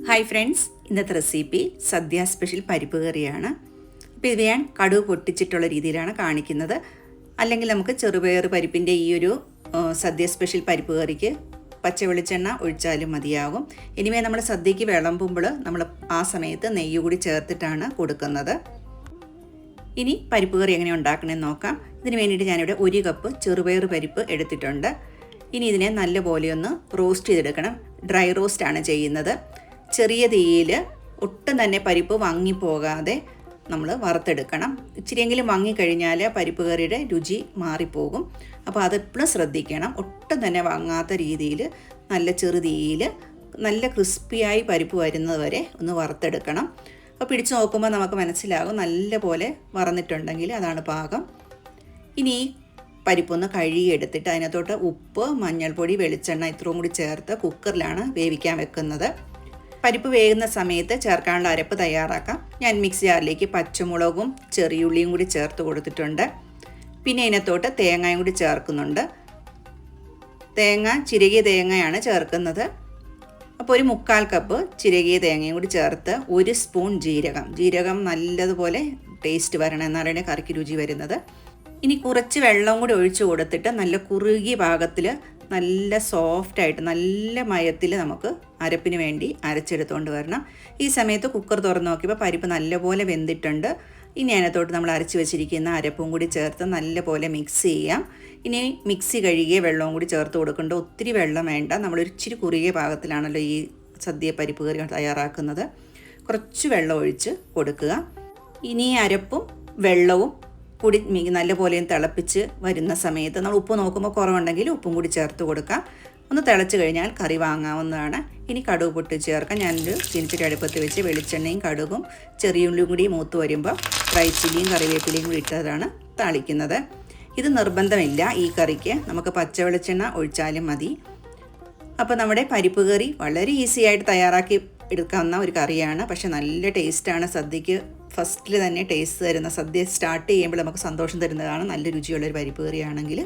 Hi friends, ഇന്നത്തെ recipe സദ്യ special പരിപ്പ് കറിയാണ്. അപ്പോൾ ഇത് ഞാൻ കടുക് പൊട്ടിച്ചിട്ടുള്ള രീതിയിലാണ് കാണിക്കുന്നത്. അല്ലെങ്കിൽ നമുക്ക് ചെറുപയർ പരിപ്പിൻ്റെ ഈ ഒരു സദ്യ സ്പെഷ്യൽ പരിപ്പ് കറിക്ക് പച്ച വെളിച്ചെണ്ണ ഒഴിച്ചാലും മതിയാകും. ഇനിമേ നമ്മൾ സദ്യക്ക് വിളമ്പുമ്പോൾ നമ്മൾ ആ സമയത്ത് നെയ്യ് കൂടി ചേർത്തിട്ടാണ് കൊടുക്കുന്നത്. ഇനി പരിപ്പ് കറി എങ്ങനെ ഉണ്ടാക്കണമെന്ന് നോക്കാം. ഇതിന് വേണ്ടിയിട്ട് ഞാനിവിടെ 1 കപ്പ് ചെറുപയർ പരിപ്പ് എടുത്തിട്ടുണ്ട്. ഇനി ഇതിനെ നല്ലപോലെ ഒന്ന് റോസ്റ്റ് ചെയ്തെടുക്കണം. ഡ്രൈ റോസ്റ്റാണ് ചെയ്യുന്നത്. ചെറിയ തീയിൽ ഒട്ടും തന്നെ പരിപ്പ് വങ്ങിപ്പോകാതെ നമ്മൾ വറുത്തെടുക്കണം. ഇച്ചിരിയെങ്കിലും വങ്ങിക്കഴിഞ്ഞാൽ പരിപ്പ് കറിയുടെ രുചി മാറിപ്പോകും. അപ്പോൾ അതെപ്പോഴും ശ്രദ്ധിക്കണം. ഒട്ടും തന്നെ വങ്ങാത്ത രീതിയിൽ നല്ല ചെറു തീയിൽ നല്ല ക്രിസ്പിയായി പരിപ്പ് വരുന്നത് വരെ ഒന്ന് വറുത്തെടുക്കണം. അപ്പോൾ പിടിച്ച് നോക്കുമ്പോൾ നമുക്ക് മനസ്സിലാകും നല്ല പോലെ വറന്നിട്ടുണ്ടെങ്കിൽ അതാണ് പാകം. ഇനി ഈ പരിപ്പൊന്ന് കഴുകിയെടുത്തിട്ട് അതിനകത്തോട്ട് ഉപ്പ്, മഞ്ഞൾപ്പൊടി, വെളിച്ചെണ്ണ ഇത്രയും കൂടി ചേർത്ത് കുക്കറിലാണ് വേവിക്കാൻ വെക്കുന്നത്. പരിപ്പ് വേകുന്ന സമയത്ത് ചേർക്കാനുള്ള അരപ്പ് തയ്യാറാക്കാം. ഞാൻ മിക്സി ജാറിലേക്ക് പച്ചമുളകും ചെറിയുള്ളിയും കൂടി ചേർത്ത് കൊടുത്തിട്ടുണ്ട്. പിന്നെ ഇതിനകത്തോട്ട് തേങ്ങയും കൂടി ചേർക്കുന്നുണ്ട്. ചിരകിയ തേങ്ങയാണ് ചേർക്കുന്നത്. അപ്പോൾ ഒരു 1/4 കപ്പ് ചിരകിയ തേങ്ങയും കൂടി ചേർത്ത് 1 സ്പൂൺ ജീരകം നല്ലതുപോലെ ടേസ്റ്റ് വരണം, എന്നാലാണ് കറിക്ക് രുചി വരുന്നത്. ഇനി കുറച്ച് വെള്ളം കൂടി ഒഴിച്ചു കൊടുത്തിട്ട് നല്ല കുറുകിയ പാകത്തിൽ നല്ല സോഫ്റ്റായിട്ട് നല്ല മയത്തിൽ നമുക്ക് അരപ്പിന് വേണ്ടി അരച്ചെടുത്തുകൊണ്ട് വരണം. ഈ സമയത്ത് കുക്കർ തുറന്ന് നോക്കിയപ്പോൾ പരിപ്പ് നല്ലപോലെ വെന്തിട്ടുണ്ട്. ഇനി അതിനകത്തോട്ട് നമ്മൾ അരച്ച് വെച്ചിരിക്കുന്ന അരപ്പും കൂടി ചേർത്ത് നല്ലപോലെ മിക്സ് ചെയ്യാം. ഇനി മിക്സി കഴുകിയ വെള്ളവും കൂടി ചേർത്ത് കൊടുക്കേണ്ട. ഒത്തിരി വെള്ളം വേണ്ട. നമ്മളൊരു ഇച്ചിരി കുറുകിയ പാകത്തിലാണല്ലോ ഈ സദ്യ പരിപ്പ് കറി തയ്യാറാക്കുന്നത്. കുറച്ച് വെള്ളം ഒഴിച്ച് കൊടുക്കുക. ഇനി അരപ്പും വെള്ളവും കൂടി നല്ലപോലെ തിളപ്പിച്ച് വരുന്ന സമയത്ത് നമ്മൾ ഉപ്പ് നോക്കുമ്പോൾ കുറവുണ്ടെങ്കിൽ ഉപ്പും കൂടി ചേർത്ത് കൊടുക്കാം. ഒന്ന് തിളച്ച് കഴിഞ്ഞാൽ കറി വാങ്ങാവുന്നതാണ്. ഇനി കടുക് പൊട്ടിച്ച് ചേർക്കാം. ഞാനൊരു ചീനിച്ചട്ടി അടുപ്പത്ത് വെച്ച് വെളിച്ചെണ്ണയും കടുകും ചെറിയുള്ളിയും കൂടി മൂത്ത് വരുമ്പോൾ ഡ്രൈ ചില്ലിയും കറിവേപ്പിലയും കൂടി ഇട്ടതാണ് താളിക്കുന്നത്. ഇത് നിർബന്ധമില്ല ഈ കറിക്ക്. നമുക്ക് പച്ച വെളിച്ചെണ്ണ ഒഴിച്ചാലും മതി. അപ്പോൾ നമ്മുടെ പരിപ്പ് കറി വളരെ ഈസി ആയിട്ട് തയ്യാറാക്കി എടുക്കാവുന്ന ഒരു കറിയാണ്. പക്ഷെ നല്ല ടേസ്റ്റാണ്. സദ്യക്ക് ഫസ്റ്റിൽ തന്നെ ടേസ്റ്റ് തരുന്ന, സദ്യ സ്റ്റാർട്ട് ചെയ്യുമ്പോൾ നമുക്ക് സന്തോഷം തരുന്നതാണ് നല്ല രുചിയുള്ളൊരു പരിപ്പ് കറിയാണെങ്കിൽ.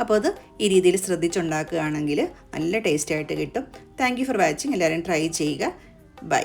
അപ്പോൾ അത് ഈ രീതിയിൽ ശ്രദ്ധിച്ചുണ്ടാക്കുകയാണെങ്കിൽ നല്ല ടേസ്റ്റായിട്ട് കിട്ടും. Thank you for watching. എല്ലാവരും ട്രൈ ചെയ്യുക. ബൈ.